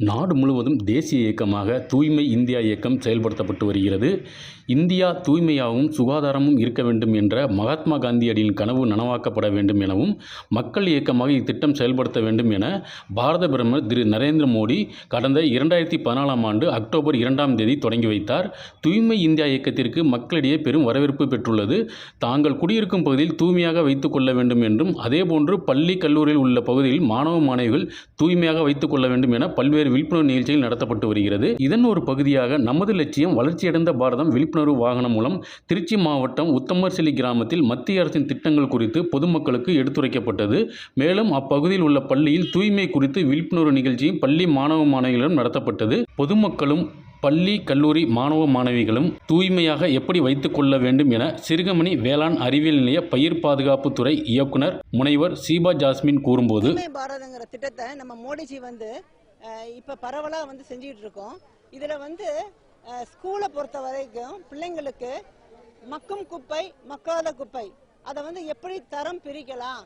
நாடு முழுவதும் தேசிய இயக்கமாக தூய்மை இந்தியா இயக்கம் செயல்படுத்தப்பட்டு வருகிறது. இந்தியா தூய்மையாகவும் சுகாதாரமும் இருக்க வேண்டும் என்ற மகாத்மா காந்தியடிகளின் கனவு நனவாக்கப்பட வேண்டும் எனவும் மக்கள் இயக்கமாக இத்திட்டம் செயல்படுத்த வேண்டும் என பாரத பிரதமர் திரு நரேந்திர மோடி கடந்த 2014ஆம் ஆண்டு அக்டோபர் 2ஆம் தேதி தொடங்கி வைத்தார். தூய்மை இந்தியா இயக்கத்திற்கு மக்களிடையே பெரும் வரவேற்பு பெற்றுள்ளது. தாங்கள் குடியிருக்கும் பகுதியில் தூய்மையாக வைத்துக் கொள்ள வேண்டும் என்றும், அதேபோன்று பள்ளி கல்லூரியில் உள்ள பகுதியில் மாணவ மாணவிகள் தூய்மையாக வைத்துக் கொள்ள வேண்டும் என பல்வேறு விழிப்புணர்வு நிகழ்ச்சிகள் நடத்தப்பட்டு வருகிறது. இதன் ஒரு பகுதியாக நமது லட்சியம் வளர்ச்சியடைந்த பாரதம் விழிப்புணர்வு வாகனம் மூலம் திருச்சி மாவட்டம் உத்தமர்சிலி கிராமத்தில் மத்திய அரசின் திட்டங்கள் குறித்து பொதுமக்களுக்கு எடுத்துரைக்கப்பட்டது. மேலும் அப்பகுதியில் உள்ள பள்ளியில் தூய்மை குறித்து விழிப்புணர்வு நிகழ்ச்சியும் பள்ளி மாணவ மாணவிகளிடம் நடத்தப்பட்டது. பொதுமக்களும் பள்ளி கல்லூரி மாணவ மாணவிகளும் தூய்மையாக எப்படி வைத்துக் கொள்ள வேண்டும் என சிறுகமணி வேளாண் அறிவியல் நிலைய பயிர் பாதுகாப்பு துறை இயக்குனர் முனைவர் சீபா ஜாஸ்மின் கூறும்போது, தூய்மை பாரதங்கிற திட்டத்தை நம்ம மோடிஜி இப்ப பரவலா செஞ்சுட்டு இருக்கோம். இதுல ஸ்கூலை பொறுத்த வரைக்கும் பிள்ளைங்களுக்கு மக்கும் குப்பை மக்காத குப்பை அதை எப்படி தரம் பிரிக்கலாம்,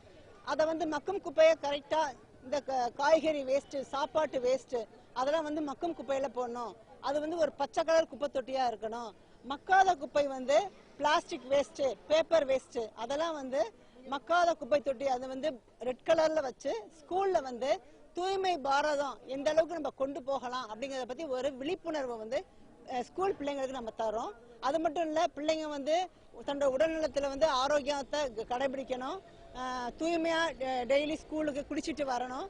அதை மக்கும் குப்பையை கரெக்டா இந்த காய்கறி வேஸ்ட் சாப்பாட்டு வேஸ்ட் அதெல்லாம் மக்கும் குப்பையில போடணும். அது ஒரு பச்சை கலர் குப்பை தொட்டியா இருக்கணும். மக்காத குப்பை பிளாஸ்டிக் வேஸ்ட் பேப்பர் வேஸ்ட் அதெல்லாம் மக்காத குப்பை தொட்டி அது ரெட் கலர்ல வச்சு ஸ்கூல்ல தூய்மை பாரதம் எந்த அளவுக்கு நம்ம கொண்டு போகலாம் அப்படிங்கறத பத்தி ஒரு விழிப்புணர்வு ஸ்கூல் பிள்ளைங்களுக்கு நம்ம தரோம். அது மட்டும் இல்ல, பிள்ளைங்க தன்னோட உடல்நலத்துல ஆரோக்கியத்தை கடைபிடிக்கணும். தூய்மையா டெய்லி ஸ்கூலுக்கு குடிச்சிட்டு வரணும்.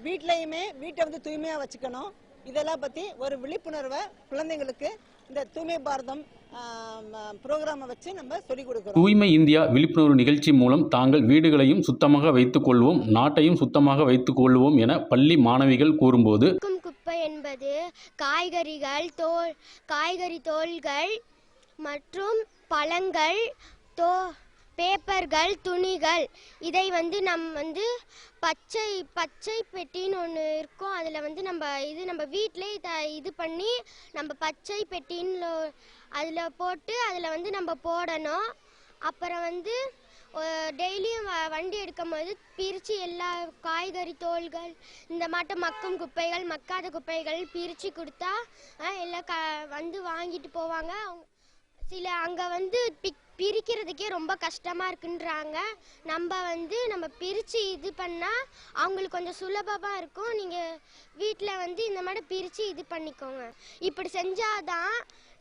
வீட்டை தூய்மையா வச்சுக்கணும். இதெல்லாம் பத்தி ஒரு விழிப்புணர்வை குழந்தைங்களுக்கு இந்த தூய்மை பாரதம் புரோகிராமை வச்சு நம்ம சொல்லிக் கொடுக்கிறோம். தூய்மை இந்தியா விழிப்புணர்வு நிகழ்ச்சி மூலம் தாங்கள் வீடுகளையும் சுத்தமாக வைத்துக் கொள்வோம், நாட்டையும் சுத்தமாக வைத்துக் கொள்வோம் என பள்ளி மாணவிகள் கூறும்போது, குப்பை என்பது காய்கறி தோல்கள் மற்றும் பழங்கள், பேப்பர்கள், துணிகள் இதை நம்ம பச்சை பெட்டின்னு ஒன்று இருக்கும். அதில் நம்ம வீட்டிலே இது பண்ணி நம்ம பச்சை பெட்டின்னு அதில் போட்டு அதில் நம்ம போடணும். அப்புறம் டெய்லியும் வண்டி எடுக்கும் போது பிரித்து எல்லா காய்கறி தோல்கள் இந்த மாட்டம் மக்கும் குப்பைகள் மக்காத குப்பைகள் பிரித்து கொடுத்தா எல்லாம் வாங்கிட்டு போவாங்க. சில அங்கே பிரிக்கிறதுக்கே ரொம்ப கஷ்டமாக இருக்குன்றாங்க. நம்ம பிரித்து இது பண்ணால் அவங்களுக்கு கொஞ்சம் சுலபமாக இருக்கும். நீங்கள் வீட்டில் இந்த மாதிரி பிரித்து இது பண்ணிக்கோங்க. இப்படி செஞ்சாதான்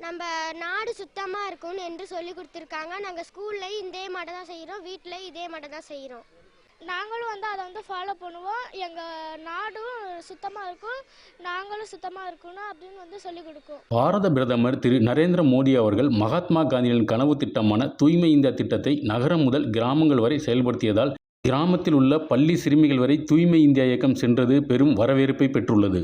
நம்ம நாடு சுத்தமாக இருக்கும்னு என்று சொல்லி கொடுத்துருக்காங்க. நாங்கள் ஸ்கூல்லையும் இதே மாதிரி தான் செய்கிறோம், வீட்டிலையும் இதே மாதிரி தான் செய்கிறோம். நாங்களும் அதை ஃபாலோ பண்ணுவோம். எங்கள் நாடும் சுத்தமாக இருக்கும், நாங்களும் சுத்தமாக இருக்கணும் அப்படின்னு சொல்லி கொடுக்கும். பாரத பிரதமர் திரு நரேந்திர மோடி அவர்கள் மகாத்மா காந்தியின் கனவு திட்டமான தூய்மை இந்தியா திட்டத்தை நகரம் முதல் கிராமங்கள் வரை செயல்படுத்தியதால் கிராமத்தில் உள்ள பள்ளி சிறுமிகள் வரை தூய்மை இந்தியா இயக்கம் சென்றது பெரும் வரவேற்பை பெற்றுள்ளது.